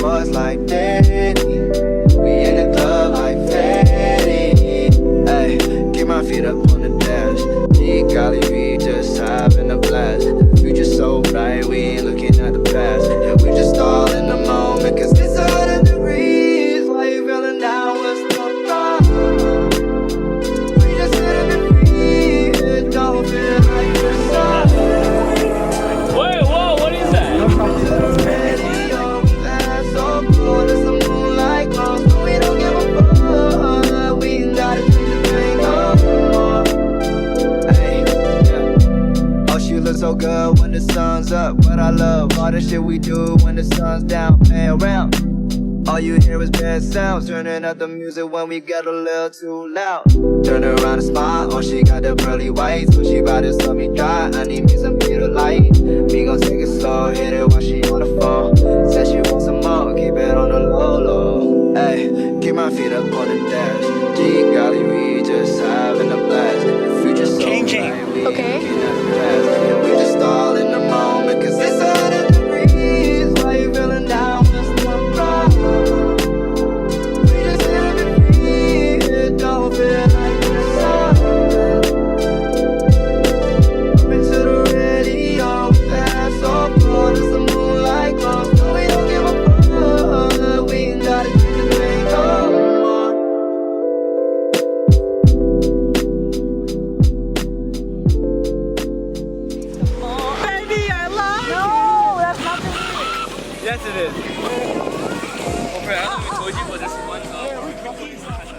boys like Danny. We in the club like Fanny. Hey, keep my feet up on the dash. G golly, we just having a blast. The future's so bright, we ain't looking at the past. Yeah, we just all in the moment, cause it's 100 degrees. Why you feeling down? What's the problem? We just in the breeze. It don't feel like the sun. Wait, whoa, what is that? Radio glass so cold as the moonlight glows. But we don't give a fuck. We ain't gotta do the thing no more. Hey, yeah. Oh, she looks so good when the sun's up. But I love all the shit we do when the sun's down. Play around. All you hear is bad sounds. Turning up the music when we get a little too loud. Turn around and smile. Oh, she got the pearly white. So she bout to sell me dry. I need me some Peter light. We gon' take it slow. Hit it while she on the phone. Said she wants some more. Keep it on the low low. Hey, keep my feet up on the dash. G golly, we just having a blast. The future's so Changing. bright, we Okay. ain't looking at the past. And we just all in the moment, cause it's 100 degrees. Why you feeling down? What's the problem? We just in the breeze. It don't feel like the sun. Up into the radio, fast so cold as the moonlight glows. No, we don't give a fuck. We ain't gotta do the thing no more. Baby, I love you. No, that's not the Yes, it is. Oh, I thought we told you, but this is one.